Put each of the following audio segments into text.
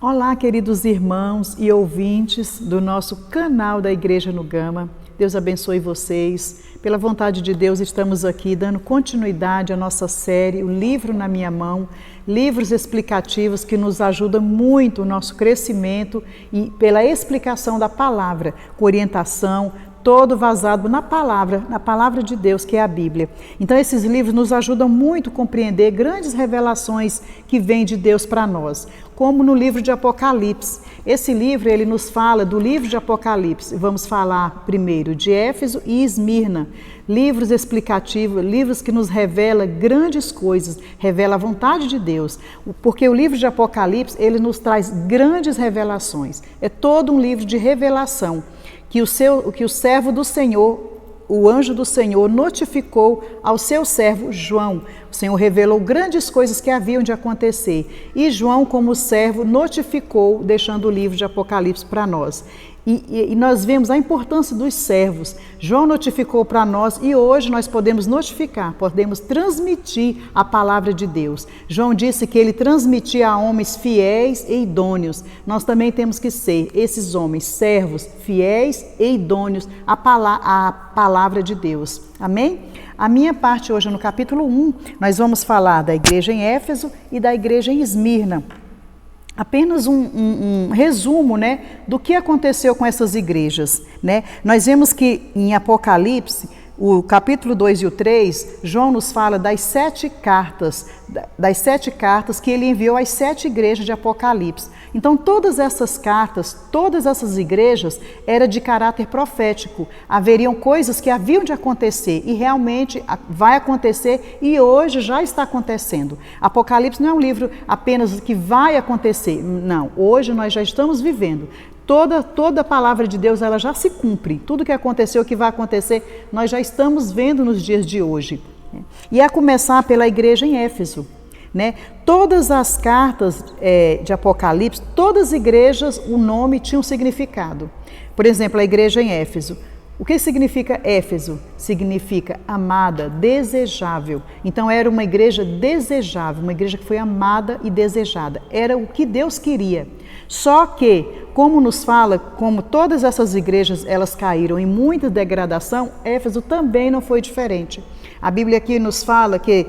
Olá, queridos irmãos e ouvintes do nosso canal da Igreja no Gama. Deus abençoe vocês. Pela vontade de Deus, estamos aqui dando continuidade à nossa série, O Livro na Minha Mão, livros explicativos que nos ajudam muito no nosso crescimento e pela explicação da palavra, com orientação, todo vazado na palavra de Deus, que é a Bíblia. Então, esses livros nos ajudam muito a compreender grandes revelações que vêm de Deus para nós, como no livro de Apocalipse. Esse livro, ele nos fala do livro de Apocalipse. Vamos falar primeiro de Éfeso e Esmirna, livros explicativos, livros que nos revelam grandes coisas, revela a vontade de Deus, porque o livro de Apocalipse, ele nos traz grandes revelações. É todo um livro de revelação, que o servo do Senhor, o anjo do Senhor, notificou ao seu servo João. O Senhor revelou grandes coisas que haviam de acontecer. E João, como servo, notificou, deixando o livro de Apocalipse para nós. E nós vemos a importância dos servos. João notificou para nós e hoje nós podemos notificar, podemos transmitir a palavra de Deus. João disse que ele transmitia a homens fiéis e idôneos. Nós também temos que ser esses homens, servos, fiéis e idôneos à palavra de Deus. Amém? A minha parte hoje no capítulo 1, nós vamos falar da igreja em Éfeso e da igreja em Esmirna. Apenas um resumo, né, do que aconteceu com essas igrejas, né? Nós vemos que em Apocalipse, o capítulo 2 e o 3, João nos fala das sete cartas que ele enviou às 7 igrejas de Apocalipse. Então, todas essas cartas, todas essas igrejas eram de caráter profético. Haveriam coisas que haviam de acontecer e realmente vai acontecer e hoje já está acontecendo. Apocalipse não é um livro apenas que vai acontecer, não. Hoje nós já estamos vivendo. Toda a palavra de Deus, ela já se cumpre. Tudo que aconteceu, que vai acontecer, nós já estamos vendo nos dias de hoje. E a começar pela igreja em Éfeso, né? Todas as cartas de Apocalipse, todas as igrejas, o nome tinha um significado. Por exemplo, a igreja em Éfeso. O que significa Éfeso? Significa amada, desejável. Então era uma igreja desejável, uma igreja que foi amada e desejada. Era o que Deus queria. Só que, como nos fala, como todas essas igrejas elas caíram em muita degradação, Éfeso também não foi diferente. A Bíblia aqui nos fala que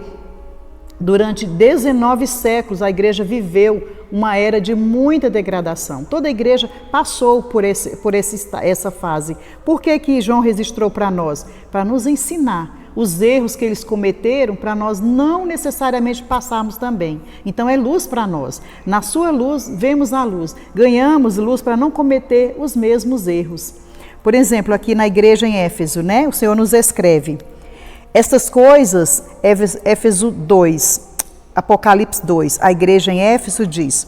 durante 19 séculos a igreja viveu uma era de muita degradação. Toda a igreja passou por essa fase. Por que João registrou para nós? Para nos ensinar os erros que eles cometeram, para nós não necessariamente passarmos também. Então é luz para nós. Na sua luz, vemos a luz. Ganhamos luz para não cometer os mesmos erros. Por exemplo, aqui na igreja em Éfeso, né? O Senhor nos escreve. Estas coisas, Éfeso 2, Apocalipse 2, a igreja em Éfeso diz: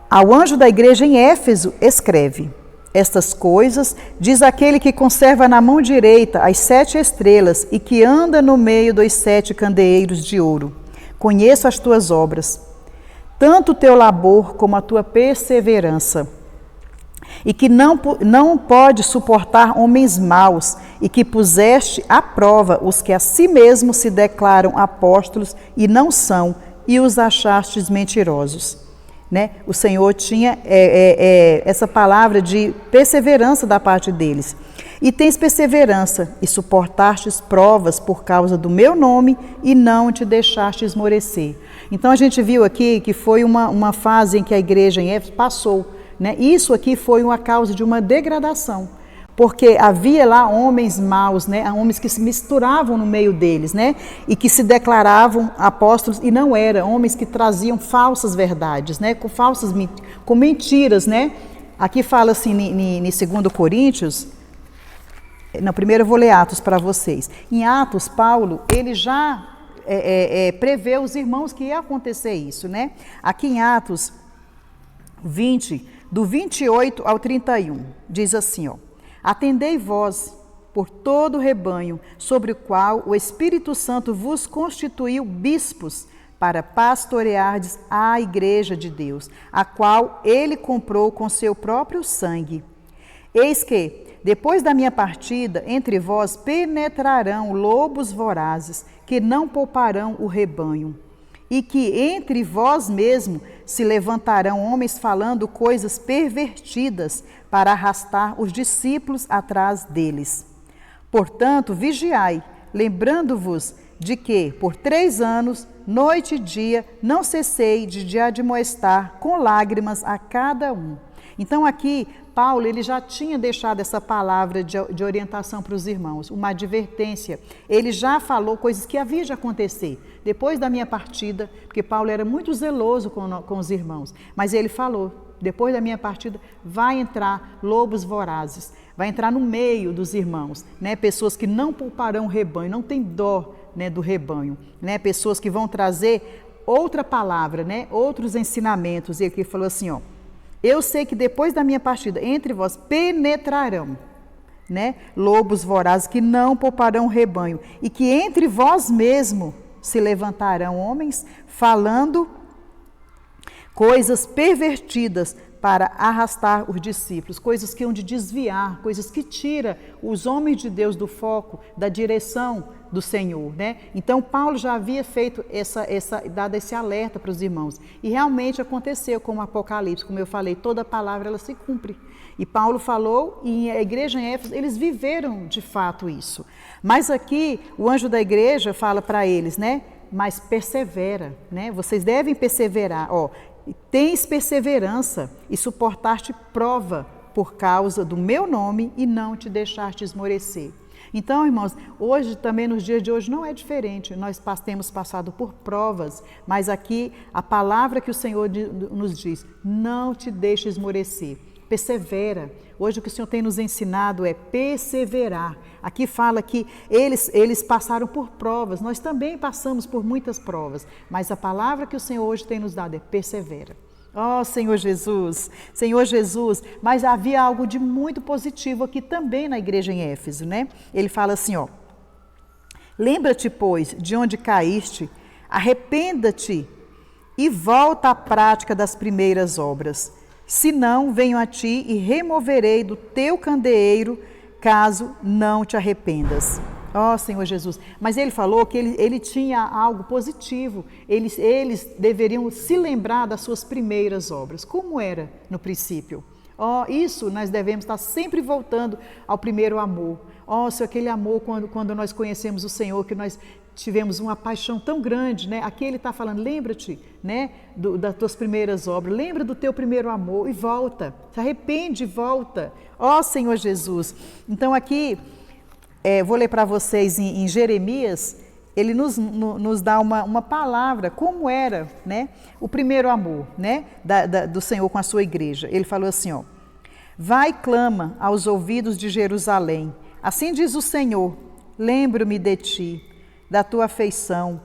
ao anjo da igreja em Éfeso escreve: estas coisas diz aquele que conserva na mão direita as 7 estrelas e que anda no meio dos 7 candeeiros de ouro. Conheço as tuas obras, tanto o teu labor como a tua perseverança, e que não pode suportar homens maus, e que puseste à prova os que a si mesmos se declaram apóstolos e não são, e os achastes mentirosos. Né? O Senhor tinha essa palavra de perseverança da parte deles. E tens perseverança, e suportastes provas por causa do meu nome, e não te deixaste esmorecer. Então a gente viu aqui que foi uma fase em que a igreja em Éfeso passou. Né? Isso aqui foi uma causa de uma degradação, porque havia lá homens maus, né? Homens que se misturavam no meio deles, né? E que se declaravam apóstolos e não eram, homens que traziam falsas verdades, né? Com mentiras, né? Aqui fala assim em 2 Coríntios, não, primeiro eu vou ler Atos para vocês. Em Atos, Paulo, ele já prevê os irmãos que ia acontecer isso, né? Aqui em Atos 20, do 28 ao 31, diz assim, ó: atendei vós por todo o rebanho, sobre o qual o Espírito Santo vos constituiu bispos, para pastoreardes a igreja de Deus, a qual ele comprou com seu próprio sangue. Eis que, depois da minha partida, entre vós penetrarão lobos vorazes, que não pouparão o rebanho. e que entre vós mesmo se levantarão homens falando coisas pervertidas para arrastar os discípulos atrás deles. Portanto, vigiai, lembrando-vos de que, por 3 anos, noite e dia, não cessei de admoestar com lágrimas a cada um. Então aqui, Paulo, ele já tinha deixado essa palavra de orientação para os irmãos, uma advertência. Ele já falou coisas que havia de acontecer depois da minha partida, porque Paulo era muito zeloso com os irmãos, mas ele falou, depois da minha partida, vai entrar lobos vorazes, vai entrar no meio dos irmãos, né? Pessoas que não pouparão o rebanho, não tem dó, né, do rebanho, né? Pessoas que vão trazer outra palavra, né? Outros ensinamentos. E aqui falou assim, ó, eu sei que depois da minha partida, entre vós penetrarão, né, lobos vorazes que não pouparão o rebanho, e que entre vós mesmo se levantarão homens falando coisas pervertidas para arrastar os discípulos, coisas que hão de desviar, coisas que tiram os homens de Deus do foco, da direção do Senhor, né? Então Paulo já havia feito dado esse alerta para os irmãos, e realmente aconteceu como Apocalipse, como eu falei, toda palavra ela se cumpre. E Paulo falou, e a igreja em Éfeso, eles viveram de fato isso. Mas aqui o anjo da igreja fala para eles, né? Mas persevera, né? Vocês devem perseverar, ó. Tens perseverança e suportar-te prova por causa do meu nome e não te deixar-te esmorecer. Então, irmãos, hoje também, nos dias de hoje, não é diferente. Nós temos passado por provas, mas aqui a palavra que o Senhor nos diz, não te deixe esmorecer. Persevera. Hoje o que o Senhor tem nos ensinado é perseverar. Aqui fala que eles passaram por provas, nós também passamos por muitas provas, mas a palavra que o Senhor hoje tem nos dado é persevera. Oh, Senhor Jesus, mas havia algo de muito positivo aqui também na igreja em Éfeso, né? Ele fala assim, ó, lembra-te, pois, de onde caíste, arrependa-te e volta à prática das primeiras obras. Senão, venho a ti e removerei do teu candeeiro, caso não te arrependas. Ó, Senhor Jesus. Mas ele falou que ele tinha algo positivo. Eles deveriam se lembrar das suas primeiras obras. Como era no princípio? Ó, isso nós devemos estar sempre voltando ao primeiro amor. Ó, se aquele amor quando nós conhecemos o Senhor, que nós tivemos uma paixão tão grande, né? Aqui ele está falando, lembra-te, né, das tuas primeiras obras, lembra do teu primeiro amor e volta, se arrepende e volta. Ó, Senhor Jesus. Então aqui, vou ler para vocês em Jeremias, ele nos dá uma palavra, como era, né, o primeiro amor, né, do Senhor com a sua igreja. Ele falou assim, ó, vai e clama aos ouvidos de Jerusalém, assim diz o Senhor, lembro-me de ti, da tua afeição,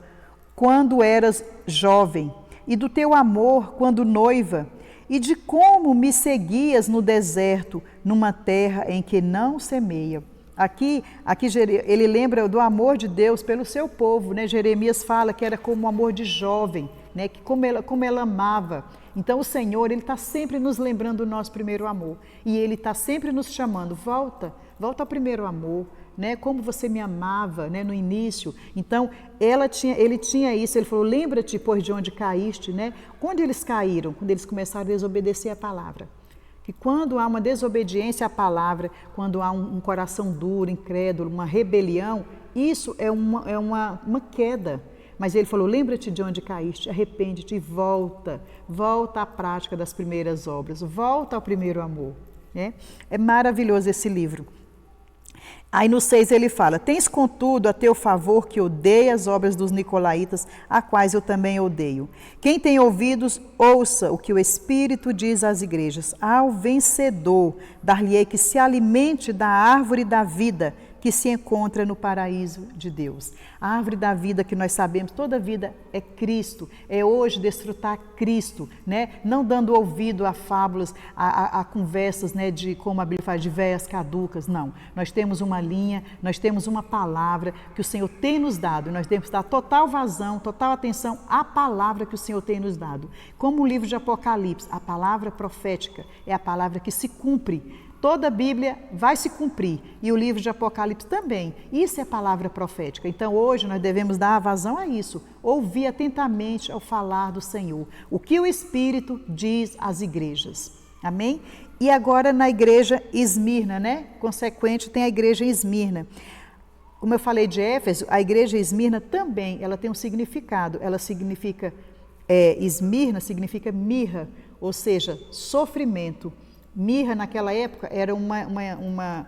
quando eras jovem, e do teu amor quando noiva, e de como me seguias no deserto, numa terra em que não semeia. Aqui ele lembra do amor de Deus pelo seu povo, né? Jeremias fala que era como o amor de jovem, né? Que como ela amava. Então o Senhor, ele está sempre nos lembrando do nosso primeiro amor, e ele está sempre nos chamando, volta ao primeiro amor, né? Como você me amava, né, no início. Então ele tinha isso, ele falou, lembra-te, pois, de onde caíste, né? Quando eles caíram, quando eles começaram a desobedecer a palavra. Que quando há uma desobediência à palavra, quando há um coração duro, incrédulo, uma rebelião, isso é uma queda. Mas ele falou, lembra-te de onde caíste, arrepende-te e volta à prática das primeiras obras, volta ao primeiro amor. Né? É maravilhoso esse livro. Aí no 6 ele fala, tens contudo a teu favor que odeia as obras dos nicolaítas, a quais eu também odeio. Quem tem ouvidos, ouça o que o Espírito diz às igrejas. Ao vencedor, dar-lhe-ei que se alimente da árvore da vida, que se encontra no paraíso de Deus. A árvore da vida que nós sabemos, toda vida é Cristo, é hoje desfrutar Cristo, né? Não dando ouvido a fábulas, a conversas, né, de, como a Bíblia fala, de véias caducas, não. Nós temos uma linha, nós temos uma palavra que o Senhor tem nos dado, nós temos que dar total vazão, total atenção à palavra que o Senhor tem nos dado. Como o livro de Apocalipse, a palavra profética é a palavra que se cumpre Toda a Bíblia vai se cumprir e o livro de Apocalipse também. Isso é palavra profética. Então hoje nós devemos dar vazão a isso, ouvir atentamente ao falar do Senhor, o que o Espírito diz às igrejas. Amém? E agora na igreja Esmirna, né? Consequente tem a igreja em Esmirna. Como eu falei de Éfeso, a igreja Esmirna também, ela tem um significado. Ela significa, Esmirna significa mirra, ou seja, sofrimento. Mirra naquela época era uma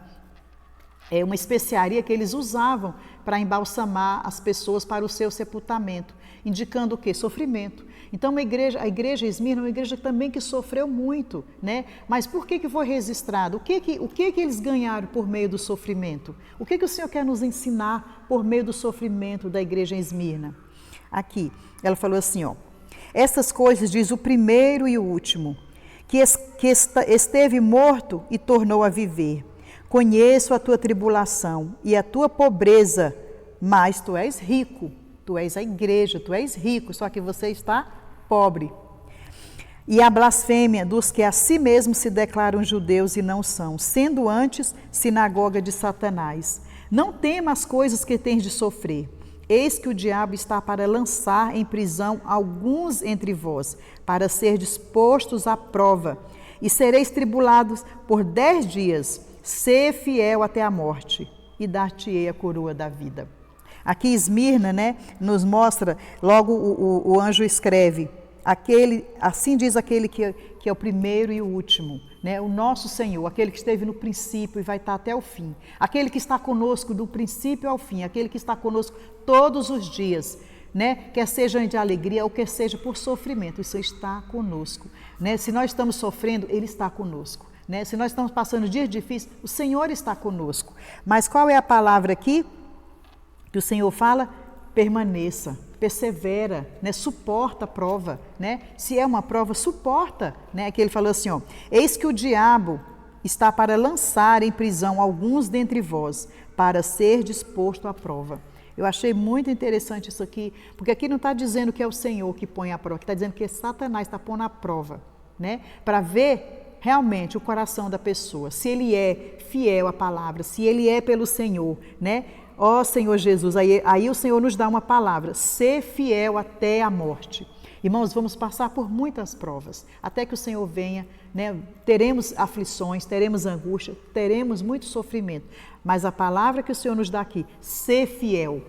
especiaria que eles usavam para embalsamar as pessoas para o seu sepultamento, indicando o quê? Sofrimento. Então a igreja Esmirna é uma igreja também que sofreu muito, né? Mas por que foi registrado? O que eles ganharam por meio do sofrimento? O que o Senhor quer nos ensinar por meio do sofrimento da igreja em Esmirna? Aqui, ela falou assim, ó, essas coisas diz o primeiro e o último, que esteve morto e tornou a viver. Conheço a tua tribulação e a tua pobreza, mas tu és rico, tu és a igreja, tu és rico, só que você está pobre. E a blasfêmia dos que a si mesmos se declaram judeus e não são, sendo antes sinagoga de Satanás. Não tema as coisas que tens de sofrer. Eis que o diabo está para lançar em prisão alguns entre vós, para ser dispostos à prova, e sereis tribulados por 10 dias. Sê fiel até a morte, e dar-te-ei a coroa da vida. Aqui Esmirna, né, nos mostra, logo o anjo escreve, assim diz aquele que é o primeiro e o último, né? O nosso Senhor, aquele que esteve no princípio e vai estar até o fim, aquele que está conosco do princípio ao fim, aquele que está conosco todos os dias, né? Quer seja de alegria ou quer seja por sofrimento, isso está conosco, né? Se nós estamos sofrendo, Ele está conosco, né? Se nós estamos passando dias difíceis, o Senhor está conosco. Mas qual é a palavra aqui que o Senhor fala? Permaneça, persevera, né? Suporta a prova, né? Se é uma prova, suporta, né? Aqui ele falou assim, ó, eis que o diabo está para lançar em prisão alguns dentre vós, para ser disposto à prova. Eu achei muito interessante isso aqui, porque aqui não está dizendo que é o Senhor que põe a prova, está dizendo que Satanás está pondo a prova, né? Para ver realmente o coração da pessoa, se ele é fiel à palavra, se ele é pelo Senhor, né? Ó Senhor Jesus, aí o Senhor nos dá uma palavra, ser fiel até a morte. Irmãos, vamos passar por muitas provas, até que o Senhor venha, né? Teremos aflições, teremos angústia, teremos muito sofrimento, mas a palavra que o Senhor nos dá aqui, ser fiel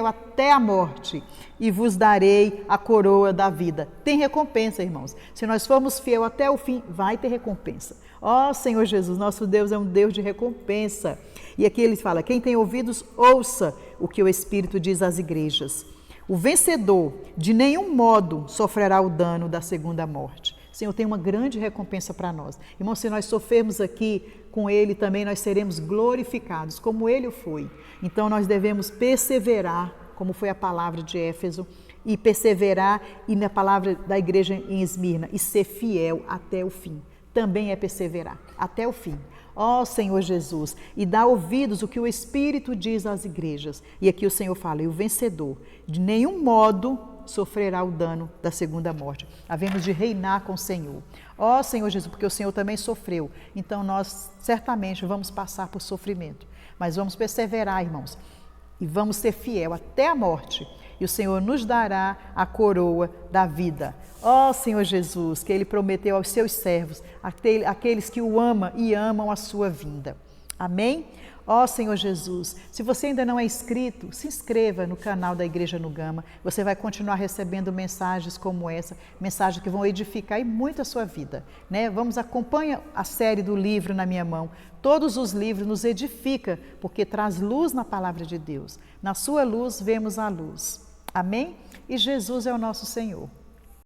até a morte, e vos darei a coroa da vida. Tem recompensa, irmãos. Se nós formos fiel até o fim, vai ter recompensa. Ó Senhor Jesus, nosso Deus é um Deus de recompensa. E aqui ele fala, quem tem ouvidos, ouça o que o Espírito diz às igrejas. O vencedor de nenhum modo sofrerá o dano da segunda morte. O Senhor tem uma grande recompensa para nós. Irmão, se nós sofrermos aqui com Ele também, nós seremos glorificados, como Ele o foi. Então nós devemos perseverar, como foi a palavra de Éfeso, e perseverar e na palavra da igreja em Esmirna, e ser fiel até o fim. Também é perseverar até o fim. Ó Senhor Jesus, e dá ouvidos o que o Espírito diz às igrejas. E aqui o Senhor fala, e o vencedor de nenhum modo sofrerá o dano da segunda morte. Havemos de reinar com o Senhor. Ó Senhor Jesus, porque o Senhor também sofreu. Então nós certamente vamos passar por sofrimento. Mas vamos perseverar, irmãos. E vamos ser fiel até a morte. E o Senhor nos dará a coroa da vida. Ó Senhor Jesus, que Ele prometeu aos seus servos, aqueles que o amam e amam a sua vinda. Amém? Ó Senhor Jesus, se você ainda não é inscrito, se inscreva no canal da Igreja no Gama. Você vai continuar recebendo mensagens como essa, mensagens que vão edificar e muito a sua vida, né? Acompanha a série do livro na minha mão. Todos os livros nos edificam, porque traz luz na palavra de Deus. Na sua luz vemos a luz. Amém? E Jesus é o nosso Senhor.